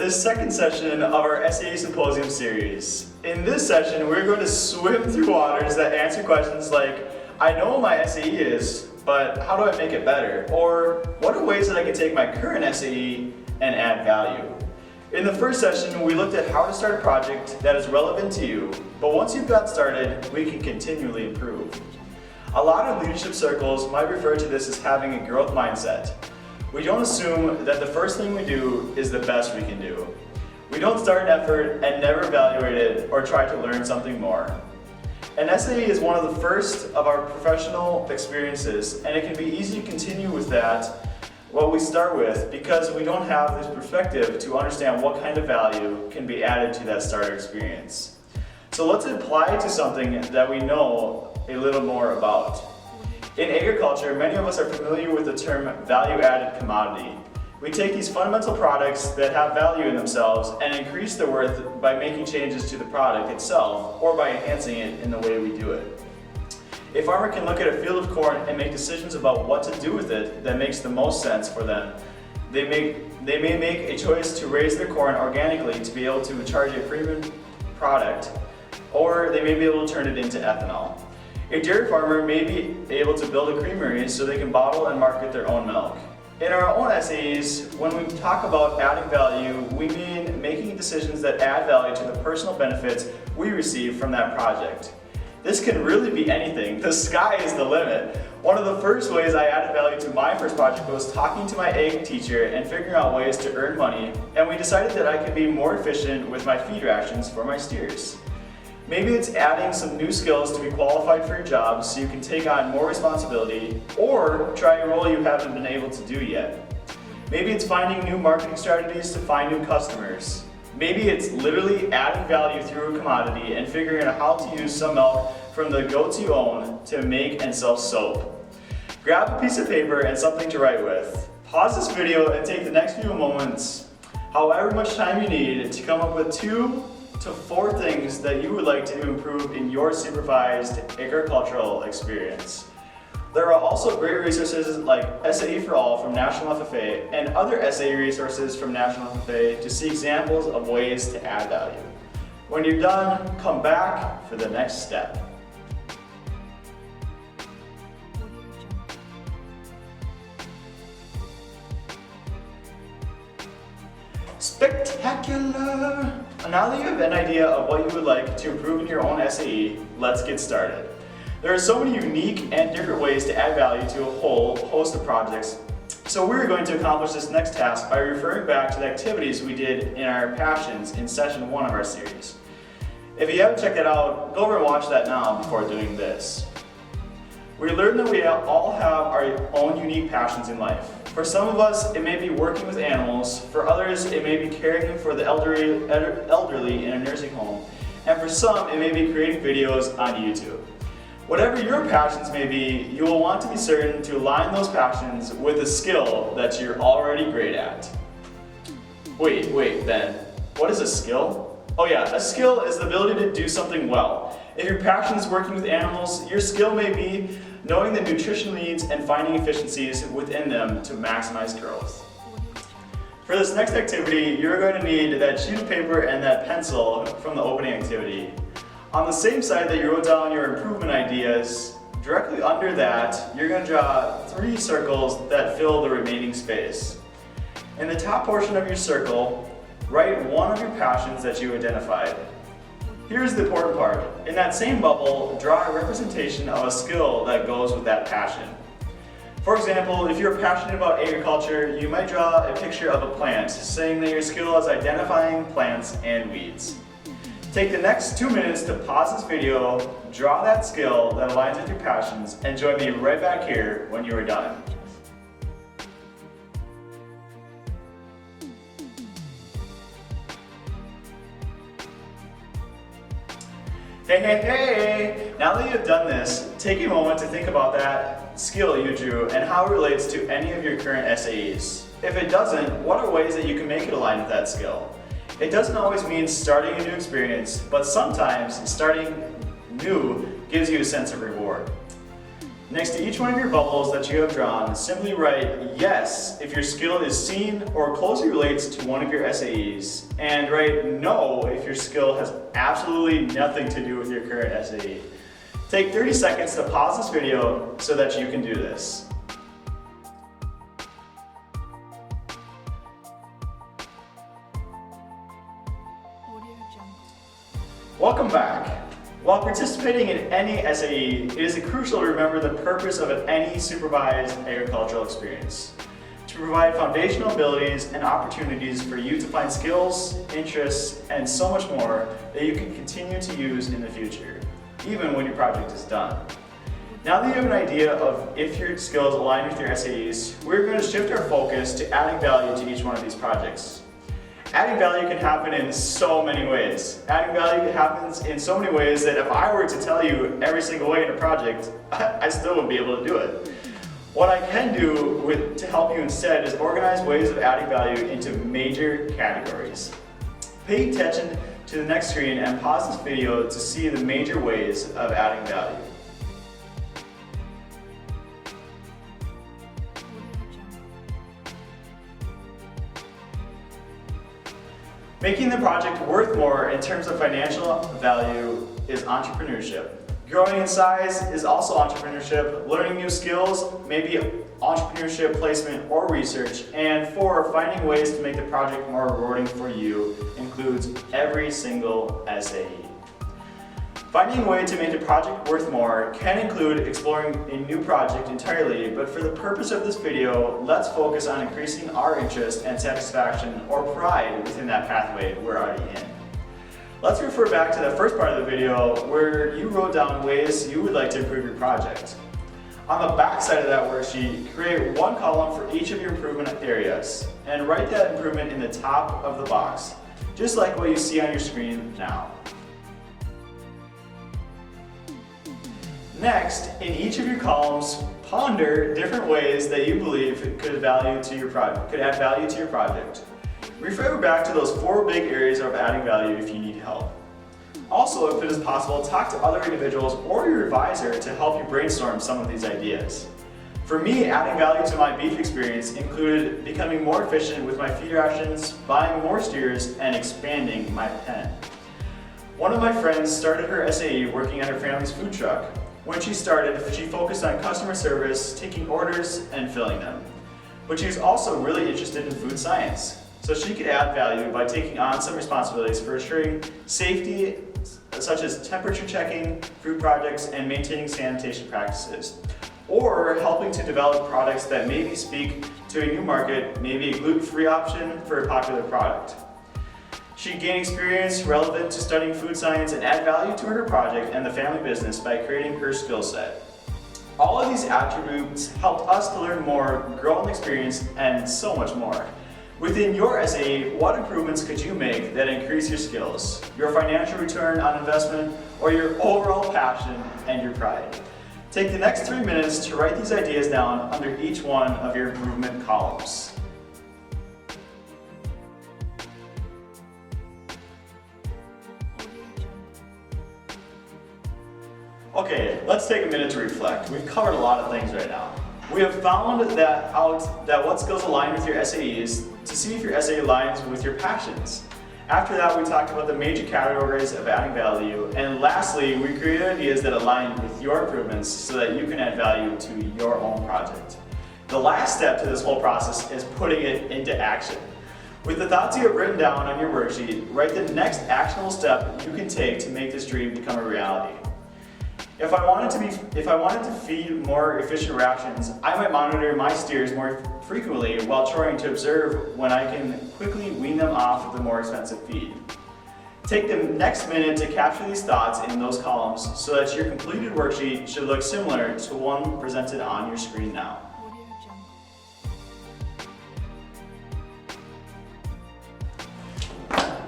this second session of our SAE Symposium series. In this session, we're going to swim through waters that answer questions like, I know what my SAE is, but how do I make it better? Or, what are ways that I can take my current SAE and add value? In the first session, we looked at how to start a project that is relevant to you, but once you've got started, we can continually improve. A lot of leadership circles might refer to this as having a growth mindset. We don't assume that the first thing we do is the best we can do. We don't start an effort and never evaluate it or try to learn something more. An SAE is one of the first of our professional experiences, and it can be easy to continue with that, what we start with, because we don't have this perspective to understand what kind of value can be added to that starter experience. So let's apply it to something that we know a little more about. In agriculture, many of us are familiar with the term value-added commodity. We take these fundamental products that have value in themselves and increase their worth by making changes to the product itself or by enhancing it in the way we do it. A farmer can look at a field of corn and make decisions about what to do with it that makes the most sense for them. They may make a choice to raise their corn organically to be able to charge a premium product, or they may be able to turn it into ethanol. A dairy farmer may be able to build a creamery so they can bottle and market their own milk. In our own SAEs, when we talk about adding value, we mean making decisions that add value to the personal benefits we receive from that project. This can really be anything. The sky is the limit. One of the first ways I added value to my first project was talking to my ag teacher and figuring out ways to earn money, and we decided that I could be more efficient with my feed rations for my steers. Maybe it's adding some new skills to be qualified for your job so you can take on more responsibility or try a role you haven't been able to do yet. Maybe it's finding new marketing strategies to find new customers. Maybe it's literally adding value through a commodity and figuring out how to use some milk from the goats you own to make and sell soap. Grab a piece of paper and something to write with. Pause this video and take the next few moments, however much time you need, to come up with 2 to 4 things that you would like to improve in your supervised agricultural experience. There are also great resources like SAE for All from National FFA and other SAE resources from National FFA to see examples of ways to add value. When you're done, come back for the next step. Spectacular! Now that you have an idea of what you would like to improve in your own SAE, let's get started. There are so many unique and different ways to add value to a whole host of projects, so we're going to accomplish this next task by referring back to the activities we did in our passions in session 1 of our series. If you haven't checked that out, go over and watch that now before doing this. We learned that we all have our own unique passions in life. For some of us, it may be working with animals. For others, it may be caring for the elderly in a nursing home. And for some, it may be creating videos on YouTube. Whatever your passions may be, you will want to be certain to align those passions with a skill that you're already great at. Wait, Ben, what is a skill? Oh yeah, a skill is the ability to do something well. If your passion is working with animals, your skill may be knowing the nutrition needs and finding efficiencies within them to maximize growth. For this next activity, you're going to need that sheet of paper and that pencil from the opening activity. On the same side that you wrote down your improvement ideas, directly under that, you're going to draw 3 circles that fill the remaining space. In the top portion of your circle, write one of your passions that you identified. Here's the important part. In that same bubble, draw a representation of a skill that goes with that passion. For example, if you're passionate about agriculture, you might draw a picture of a plant, saying that your skill is identifying plants and weeds. Take the next 2 minutes to pause this video, draw that skill that aligns with your passions, and join me right back here when you are done. Hey! Now that you've done this, take a moment to think about that skill you drew and how it relates to any of your current SAEs. If it doesn't, what are ways that you can make it align with that skill? It doesn't always mean starting a new experience, but sometimes starting new gives you a sense of reward. Next to each one of your bubbles that you have drawn, simply write yes if your skill is seen or closely relates to one of your SAEs, and write no if your skill has absolutely nothing to do with your current SAE. Take 30 seconds to pause this video so that you can do this. Welcome back. While participating in any SAE, it is crucial to remember the purpose of any supervised agricultural experience: to provide foundational abilities and opportunities for you to find skills, interests, and so much more that you can continue to use in the future, even when your project is done. Now that you have an idea of if your skills align with your SAEs, we're going to shift our focus to adding value to each one of these projects. Adding value can happen in so many ways. Adding value happens in so many ways that if I were to tell you every single way in a project, I still wouldn't be able to do it. What I can do to help you instead is organize ways of adding value into major categories. Pay attention to the next screen and pause this video to see the major ways of adding value. Making the project worth more in terms of financial value is entrepreneurship. Growing in size is also entrepreneurship. Learning new skills, maybe entrepreneurship, placement, or research. And 4, finding ways to make the project more rewarding for you includes every single SAE. Finding a way to make a project worth more can include exploring a new project entirely, but for the purpose of this video, let's focus on increasing our interest and satisfaction or pride within that pathway we're already in. Let's refer back to the first part of the video where you wrote down ways you would like to improve your project. On the back side of that worksheet, create one column for each of your improvement areas and write that improvement in the top of the box, just like what you see on your screen now. Next, in each of your columns, ponder different ways that you believe could add value to your project. Refer back to those 4 big areas of adding value if you need help. Also, if it is possible, talk to other individuals or your advisor to help you brainstorm some of these ideas. For me, adding value to my beef experience included becoming more efficient with my feed rations, buying more steers, and expanding my pen. One of my friends started her SAE working at her family's food truck. When she started, she focused on customer service, taking orders, and filling them. But she was also really interested in food science, so she could add value by taking on some responsibilities for ensuring safety, such as temperature checking, food projects, and maintaining sanitation practices, or helping to develop products that maybe speak to a new market, maybe a gluten-free option for a popular product. She gained experience relevant to studying food science and add value to her project and the family business by creating her skill set. All of these attributes helped us to learn more, grow in experience, and so much more. Within your SAE, what improvements could you make that increase your skills, your financial return on investment, or your overall passion and your pride? Take the next 3 minutes to write these ideas down under each one of your improvement columns. Okay, let's take a minute to reflect. We've covered a lot of things right now. We have found that what skills align with your SAEs to see if your SAE aligns with your passions. After that, we talked about the major categories of adding value. And lastly, we created ideas that align with your improvements so that you can add value to your own project. The last step to this whole process is putting it into action. With the thoughts you have written down on your worksheet, write the next actionable step you can take to make this dream become a reality. If I wanted to feed more efficient rations, I might monitor my steers more frequently while trying to observe when I can quickly wean them off the more expensive feed. Take the next minute to capture these thoughts in those columns so that your completed worksheet should look similar to one presented on your screen now.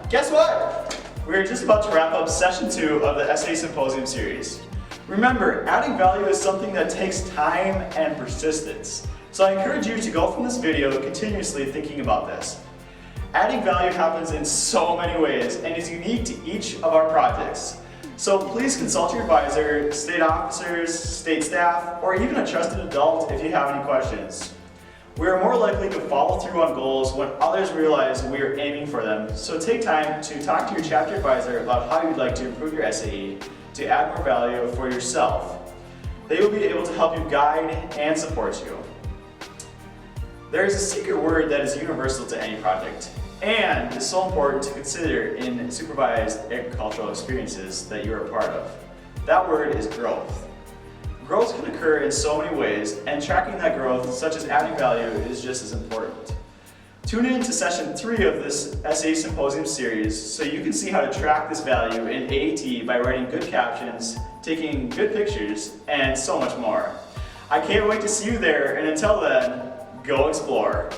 Guess what? We're just about to wrap up session 2 of the SAE Symposium series. Remember, adding value is something that takes time and persistence. So I encourage you to go from this video continuously thinking about this. Adding value happens in so many ways and is unique to each of our projects. So please consult your advisor, state officers, state staff, or even a trusted adult if you have any questions. We are more likely to follow through on goals when others realize we are aiming for them, so take time to talk to your chapter advisor about how you'd like to improve your SAE to add more value for yourself. They will be able to help you guide and support you. There is a secret word that is universal to any project, and is so important to consider in supervised agricultural experiences that you are a part of. That word is growth. Growth can occur in so many ways, and tracking that growth, such as adding value, is just as important. Tune in to session 3 of this SAE Symposium series so you can see how to track this value in AAT by writing good captions, taking good pictures, and so much more. I can't wait to see you there, and until then, go explore.